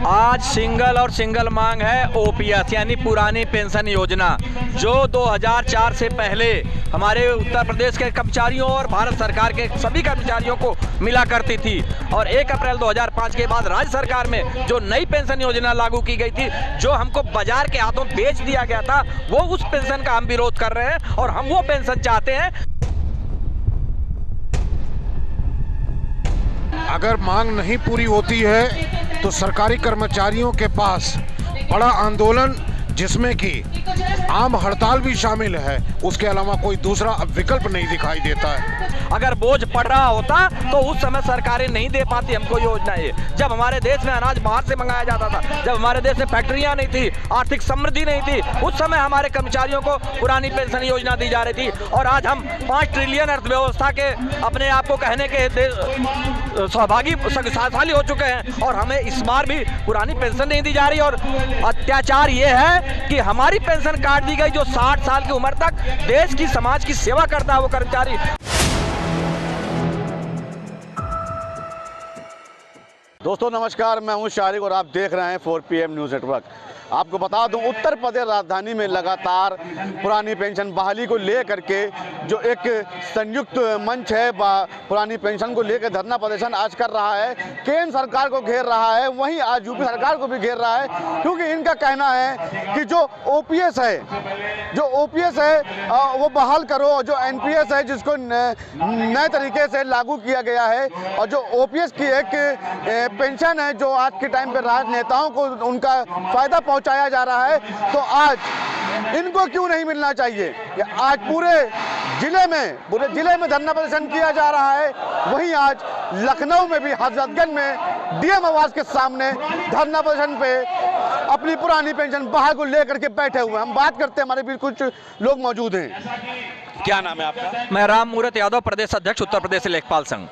आज सिंगल मांग है ओपीएस यानी पुरानी पेंशन योजना, जो 2004 से पहले हमारे उत्तर प्रदेश के कर्मचारियों और भारत सरकार के सभी कर्मचारियों को मिला करती थी। और 1 अप्रैल 2005 के बाद राज्य सरकार में जो नई पेंशन योजना लागू की गई थी, जो हमको बाजार के हाथों बेच दिया गया था, वो उस पेंशन का हम विरोध कर रहे हैं और हम वो पेंशन चाहते हैं। अगर मांग नहीं पूरी होती है तो सरकारी कर्मचारियों के पास बड़ा आंदोलन, जिसमें कि आम हड़ताल भी शामिल है, उसके अलावा कोई दूसरा विकल्प नहीं दिखाई देता है। अगर बोझ पड़ रहा होता तो उस समय सरकारें नहीं दे पाती हमको योजनाएं। जब हमारे देश में अनाज बाहर से मंगाया जाता था, जब हमारे देश में फैक्ट्रियां नहीं थी, आर्थिक समृद्धि नहीं थी, उस समय हमारे कर्मचारियों को पुरानी पेंशन योजना दी जा रही थी। और आज हम 5 ट्रिलियन अर्थव्यवस्था के अपने आप को कहने के सहभागी हो चुके हैं और हमें इस बार भी पुरानी पेंशन नहीं दी जा रही। और अत्याचार ये है कि हमारी पेंशन काट दी गई, जो 60 साल की उम्र तक देश की समाज की सेवा करता है वो कर्मचारी। दोस्तों नमस्कार, मैं हूं शारिक और आप देख रहे हैं 4PM न्यूज़ नेटवर्क। आपको बता दूं, उत्तर प्रदेश राजधानी में लगातार पुरानी पेंशन बहाली को लेकर के जो एक संयुक्त मंच है पुरानी पेंशन को लेकर धरना प्रदर्शन आज कर रहा है। केंद्र सरकार को घेर रहा है, वहीं आज यूपी सरकार को भी घेर रहा है, क्योंकि इनका कहना है कि जो ओपीएस है वो बहाल करो, जो एनपीएस है जिसको नए तरीके से लागू किया गया है, और जो ओपीएस की एक पेंशन है जो आज के टाइम पे राजनेताओं को उनका फायदा पहुंचाया जा रहा है, तो आज इनको क्यों नहीं मिलना चाहिए। आज पूरे जिले में धरना प्रदर्शन किया जा रहा है। वहीं आज लखनऊ में भी हजरतगंज में डीएम आवास के सामने धरना प्रदर्शन पे अपनी पुरानी पेंशन बहाल को लेकर के बैठे हुए हैं। हम बात करते हैं, हमारे भी कुछ लोग मौजूद हैं। क्या नाम है आपका? मैं राम मूरत यादव, प्रदेश अध्यक्ष उत्तर प्रदेश लेखपाल संघ।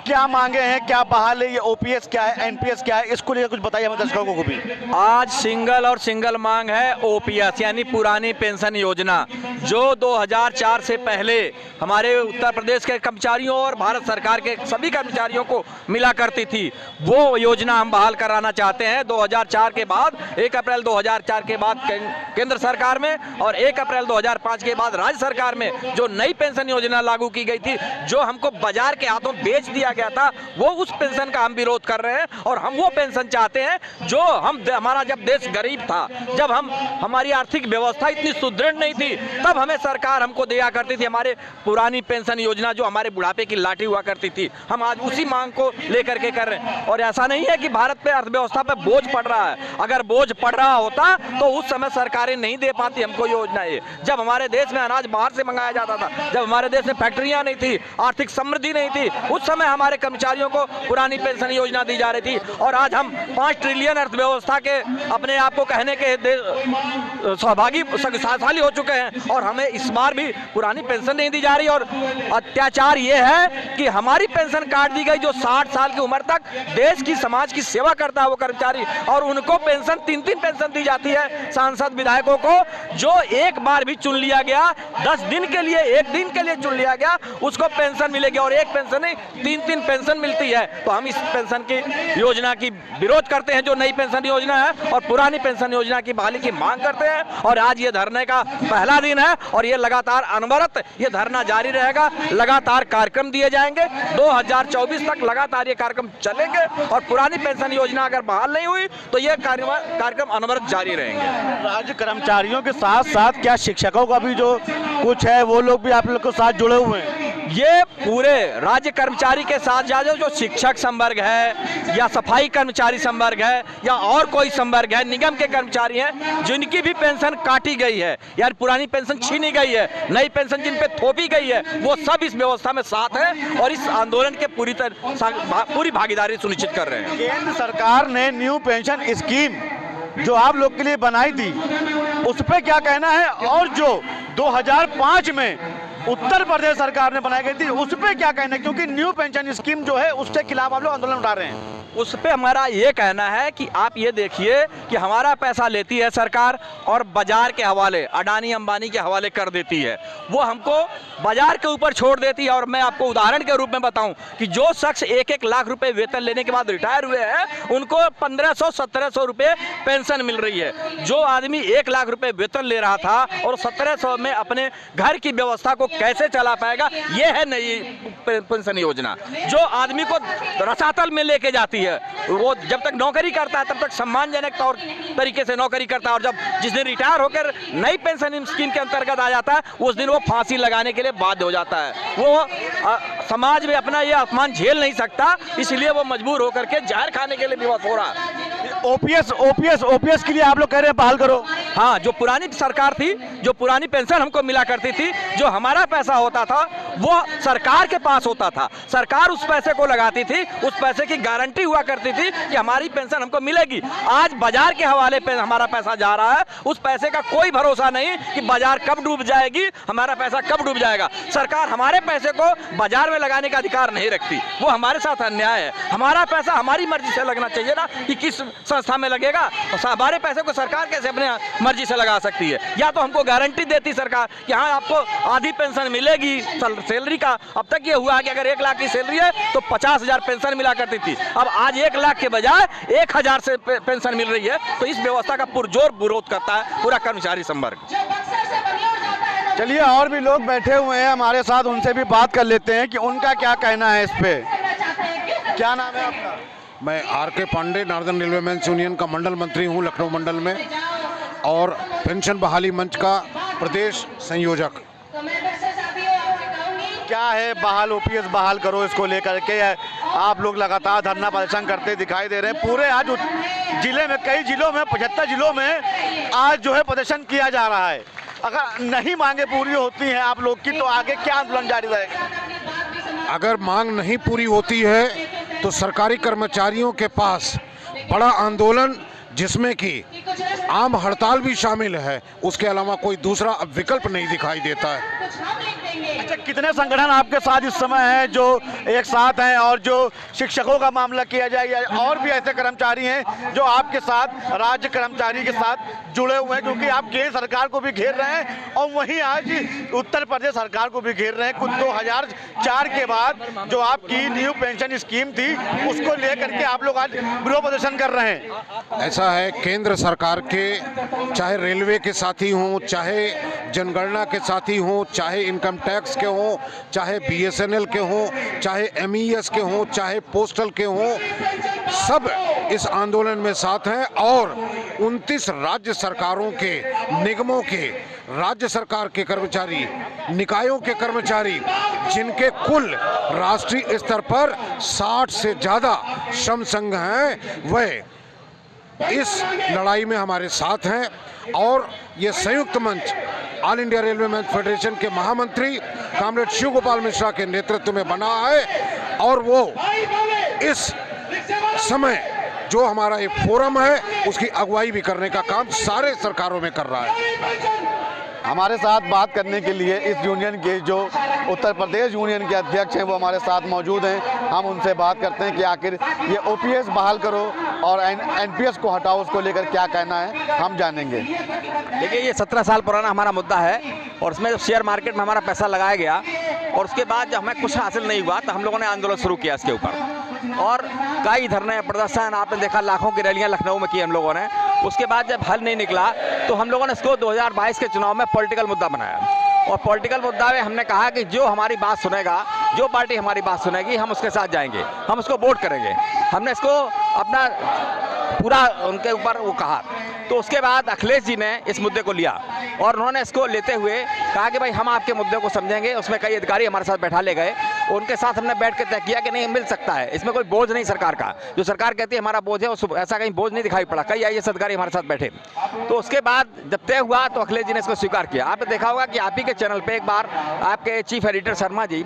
क्या मांगे हैं, क्या बहाल है, ये ओपीएस क्या है, एनपीएस क्या है, इसको लेकर कुछ बताइए हमें दर्शकों को भी। आज सिंगल मांग है ओपीएस यानी पुरानी पेंशन योजना, जो 2004 से पहले हमारे उत्तर प्रदेश के कर्मचारियों और भारत सरकार के सभी कर्मचारियों को मिला करती थी, वो योजना हम बहाल कराना चाहते हैं। 2004 के बाद 1 अप्रैल 2004 के बाद केंद्र सरकार में और 1 अप्रैल 2005 के बाद राज्य सरकार में जो नई पेंशन योजना लागू की गई थी, जो हमको बाजार के हाथों बेच दिया गया था, वो उस पेंशन का हम विरोध कर रहे हैं और हम वो पेंशन चाहते हैं जो हमारा जब देश गरीब था, जब हमारी आर्थिक व्यवस्था इतनी सुदृढ़ नहीं थी, तब हमें सरकार हमको दिया करती थी हमारे पुरानी पेंशन योजना, जो हमारे बुढ़ापे की लाठी हुआ करती थी। हम आज उसी मांग को लेकर के कर रहे हैं। और ऐसा नहीं है कि भारत पे अर्थव्यवस्था पे बोझ पड़ रहा है। अगर बोझ पड़ रहा होता तो उस समय सरकारें नहीं दे पाती हमको योजनाएं। जब हमारे देश में अनाज बाहर से मंगाया जाता था, जब हमारे देश में फैक्ट्रियां नहीं थी, आर्थिक समृद्धि नहीं थी, उस समय हमारे कर्मचारियों को पुरानी पेंशन योजना दी जा रही थी। और आज हम 5 ट्रिलियन अर्थव्यवस्था के अपने आप को कहने के सहभागी हो चुके हैं और हमें इस बार भी पुरानी पेंशन नहीं दी जा रही। और अत्याचार ये है कि हमारी पेंशन काट दी गई, जो 60 साल की उम्र तक देश की समाज की सेवा करता है वो कर्मचारी, और उनको पेंशन 3 पेंशन दी जाती है। सांसद विधायकों को जो एक बार भी चुन लिया गया, 10 दिन के लिए, 1 दिन के लिए चुन लिया गया, उसको पेंशन मिलेगी। और एक पेंशन नहीं, 3 पेंशन मिलती है। तो हम इस पेंशन की योजना की विरोध करते हैं, जो नई पेंशन योजना है, और पुरानी पेंशन योजना की बहाली की मांग करते हैं। और आज ये धरने का पहला दिन है और ये लगातार अनवरत ये धरना जारी रहेगा। लगातार कार्यक्रम दिए जाएंगे, 2024 तक लगातार ये कार्यक्रम चलेंगे। और पुरानी पेंशन योजना अगर बहाल नहीं हुई तो ये कार्यक्रम अनवरत जारी रहेंगे। राज्य कर्मचारियों के साथ साथ क्या शिक्षकों का भी जो कुछ है, वो लोग भी आप लोग के साथ जुड़े हुए हैं? ये पूरे राज्य कर्मचारी के साथ जो शिक्षक संवर्ग है या सफाई कर्मचारी संवर्ग है या और कोई संवर्ग है, निगम के कर्मचारी हैं, जिनकी भी पेंशन काटी गई है, यार पुरानी पेंशन छीनी गई है, नई पेंशन जिन पे थोपी गई है, वो सब इस व्यवस्था में साथ है और इस आंदोलन के पूरी भागीदारी सुनिश्चित कर रहे हैं। केंद्र सरकार ने न्यू पेंशन स्कीम जो आप लोग के लिए बनाई थी, उस पर क्या कहना है? और जो 2005 में उत्तर प्रदेश सरकार ने बनाई गई थी, उस पर क्या कहना है? क्योंकि न्यू पेंशन स्कीम जो है उसके खिलाफ आप लोग आंदोलन उठा रहे हैं। उस पे हमारा ये कहना है कि आप ये देखिए कि हमारा पैसा लेती है सरकार और बाजार के हवाले, अडानी अंबानी के हवाले कर देती है। वो हमको बाजार के ऊपर छोड़ देती है। और मैं आपको उदाहरण के रूप में बताऊं कि जो शख्स 1-1 लाख रुपए वेतन लेने के बाद रिटायर हुए हैं उनको 1500-1700 रुपए पेंशन मिल रही है। जो आदमी 1 लाख रुपए वेतन ले रहा था और 1700 में अपने घर की व्यवस्था को कैसे चला पाएगा, ये है नई पेंशन योजना जो आदमी को रसातल में लेके जाती है। वो जब तक नौकरी करता है तब तक सम्मानजनक तौर तरीके से नौकरी करता है, और जब जिस दिन रिटायर होकर नई पेंशन स्कीम के अंतर्गत आ जाता है उस दिन वो फांसी लगाने के लिए बाध्य हो जाता है। वो समाज में अपना ये अपमान झेल नहीं सकता, इसलिए वो मजबूर होकर के जहर खाने के लिए विवश हो रहा है। ओपीएस के लिए आप लोग कह रहे हैं बहाल करो। हाँ, जो पुरानी सरकार थी, जो पुरानी पेंशन हमको मिला करती थी, जो हमारा पैसा होता था वो सरकार के पास होता था, सरकार उस पैसे को लगाती थी, उस पैसे की गारंटी हुआ करती थी कि हमारी पेंशन हमको मिलेगी। आज बाजार के हवाले पे हमारा पैसा जा रहा है, उस पैसे का कोई भरोसा नहीं कि बाजार कब डूब जाएगी, हमारा पैसा कब डूब जाएगा। सरकार हमारे पैसे को बाजार में लगाने का अधिकार नहीं रखती, वो हमारे साथ अन्याय है। हमारा पैसा हमारी मर्जी से लगना चाहिए ना कि किस संस्था में लगेगा। और हमारे पैसे को सरकार कैसे अपने मर्जी से लगा सकती है? या तो हमको गारंटी देती सरकार कि हाँ आपको आधी पेंशन मिलेगी सैलरी का। अब तक ये हुआ कि अगर 1 लाख की सैलरी है तो 50,000 पेंशन मिला करती थी, अब आज 1 लाख के बजाय 1,000 से पेंशन मिल रही है। तो इस व्यवस्था का पुरजोर विरोध करता है पूरा कर्मचारी संवर्ग। चलिए, और भी लोग बैठे हुए हैं हमारे साथ, उनसे भी बात कर लेते हैं कि उनका क्या कहना है इस पे। क्या नाम है आपका? मैं R K. Pandey, northern railway men's union का मंडल मंत्री हूं लखनऊ मंडल में, और पेंशन बहाली मंच का प्रदेश संयोजक। क्या है बहाल ओपीएस बहाल करो, इसको लेकर के आप लोग लगातार धरना प्रदर्शन करते दिखाई दे रहे हैं। पूरे आज जिले में, कई जिलों में, 75 जिलों में आज जो है प्रदर्शन किया जा रहा है। अगर नहीं मांगे पूरी होती हैं आप लोग की तो आगे क्या आंदोलन जारी रहेगा? अगर मांग नहीं पूरी होती है तो सरकारी कर्मचारियों के पास बड़ा आंदोलन, जिसमें कि आम हड़ताल भी शामिल है, उसके अलावा कोई दूसरा विकल्प नहीं दिखाई देता है। अच्छा, कितने संगठन आपके साथ इस समय हैं जो एक साथ हैं, और जो शिक्षकों का मामला किया जाए या और भी ऐसे कर्मचारी हैं जो आपके साथ, राज्य कर्मचारी के साथ जुड़े हुए हैं? क्योंकि आप केंद्र सरकार को भी घेर रहे हैं और वहीं आज उत्तर प्रदेश सरकार को भी घेर रहे हैं। कुछ 2004 के बाद जो आपकी न्यू पेंशन स्कीम थी उसको लेकर के आप लोग आज विरोध प्रदर्शन कर रहे हैं। ऐसा है, केंद्र सरकार के चाहे रेलवे के साथी हों, चाहे जनगणना के साथी हों, चाहे इनकम टैक्स के हों, चाहे बीएसएनएल के हों, चाहे एमईएस के हों, चाहे पोस्टल के हों, सब इस आंदोलन में साथ हैं। और 29 राज्य सरकारों के, निगमों के, राज्य सरकार के कर्मचारी, निकायों के कर्मचारी, जिनके कुल राष्ट्रीय स्तर पर 60 से ज़्यादा श्रम संघ हैं, वह इस लड़ाई में हमारे साथ हैं। और ये संयुक्त मंच all India railway men's federation के महामंत्री कॉमरेड शिव गोपाल मिश्रा के नेतृत्व में बना है, और वो इस समय जो हमारा एक फोरम है उसकी अगुवाई भी करने का काम सारे सरकारों में कर रहा है। हमारे साथ बात करने के लिए इस यूनियन के जो उत्तर प्रदेश यूनियन के अध्यक्ष हैं वो हमारे साथ मौजूद हैं। हम उनसे बात करते हैं कि आखिर ये ओपीएस बहाल करो और एनपीएस को हटाओ, उसको लेकर क्या कहना है, हम जानेंगे। देखिए, ये 17 साल पुराना हमारा मुद्दा है, और उसमें जब शेयर मार्केट में हमारा पैसा लगाया गया और उसके बाद जब हमें कुछ हासिल नहीं हुआ तो हम लोगों ने आंदोलन शुरू किया इसके ऊपर, और कई धरने, प्रदर्शन, आपने देखा लाखों की रैलियां लखनऊ में की हम लोगों ने। उसके बाद जब हल नहीं निकला तो हम लोगों ने इसको 2022 के चुनाव में पॉलिटिकल मुद्दा बनाया, और पॉलिटिकल मुद्दा में हमने कहा कि जो हमारी बात सुनेगा, जो पार्टी हमारी बात सुनेगी, हम उसके साथ जाएंगे, हम उसको वोट करेंगे। हमने इसको अपना पूरा उनके ऊपर वो कहा। तो उसके बाद अखिलेश जी ने इस मुद्दे को लिया और उन्होंने इसको लेते हुए कहा कि भाई हम आपके मुद्दे को समझेंगे। उसमें कई अधिकारी हमारे साथ बैठा ले गए उनके साथ हमने बैठ के तय किया कि नहीं मिल सकता है, इसमें कोई बोझ नहीं सरकार का। जो सरकार कहती है हमारा बोझ है, ऐसा कहीं बोझ नहीं दिखाई पड़ा। कई IAS अधिकारी हमारे साथ बैठे, तो उसके बाद जब तय हुआ तो अखिलेश जी ने इसको स्वीकार किया। आपने देखा होगा कि आप ही के चैनल पे एक बार आपके chief editor Sharma ji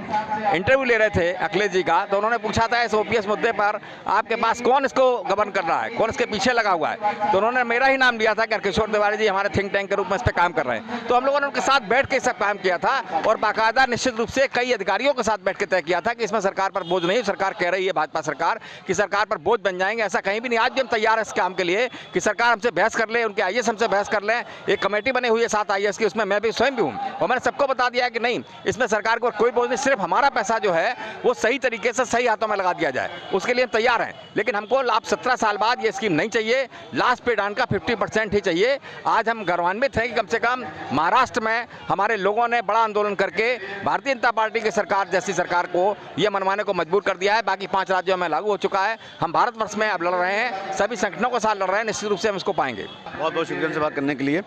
interview ले रहे थे अखिलेश जी का, तो उन्होंने पूछा था इस OPS मुद्दे पर आपके पास कौन इसको गवर्न कर रहा है, कौन इसके पीछे लगा हुआ है, तो उन्होंने मेरा ही नाम लिया था कि किशोर तिवारी जी हमारे थिंक टैंक के रूप में इस पर काम कर रहे हैं। तो हम लोगों ने उनके साथ बैठ के सब काम किया था और बाकायदा निश्चित रूप से कई अधिकारियों के साथ बैठ के तय किया था कि इसमें सरकार पर बोझ नहीं। सरकार कह रही है भाजपा सरकार कि सरकार पर बोझ बन जाएंगे, ऐसा कहीं भी नहीं। आज भी हम तैयार हैं इस काम के लिए कि सरकार हमसे बहस कर ले, उनके IAS हमसे बहस कर लें। एक कमेटी बनी हुई है 7 IAS की, उसमें मैं भी स्वयं भी हूँ और मैंने सबको बता दिया है कि नहीं, इसमें सरकार को कोई बोझ नहीं, सिर्फ हमारा पैसा जो है वो सही तरीके से सही हाथों में लगा दिया जाए, उसके लिए हम तैयार हैं। लेकिन हमको आप 17 साल बाद ये स्कीम नहीं चाहिए, लास्ट पे डाउन का 50% ही चाहिए। आज हम गौरवान्वित हैं कि कम से कम महाराष्ट्र में हमारे लोगों ने बड़ा आंदोलन करके भारतीय जनता पार्टी की सरकार जैसी सरकार को ये मनवाने को मजबूर कर दिया है। बाकी 5 राज्यों में लागू हो चुका है। हम भारतवर्ष में अब लड़ रहे हैं, सभी संगठनों के साथ लड़ रहे हैं, निश्चित रूप से हम इसको पाएंगे। बहुत बहुत शुक्रिया से बात करने के लिए।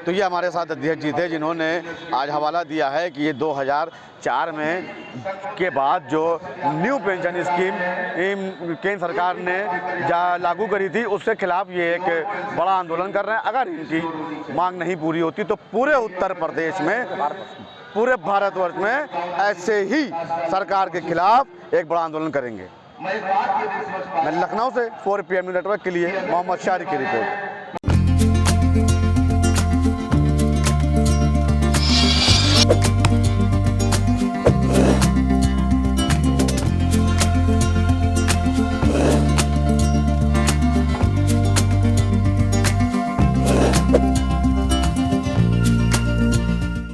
तो ये हमारे साथ अध्यक्ष जी थे जिन्होंने आज हवाला दिया है कि ये 2004 में के बाद जो न्यू पेंशन स्कीम केंद्र सरकार ने लागू करी थी उसके खिलाफ ये एक बड़ा आंदोलन कर रहे हैं। अगर इनकी मांग नहीं पूरी होती तो पूरे उत्तर प्रदेश में, पूरे भारतवर्ष में ऐसे ही सरकार के खिलाफ एक बड़ा आंदोलन करेंगे। मैं लखनऊ से 4 PM नेटवर्क के लिए मोहम्मद शारिक की रिपोर्ट।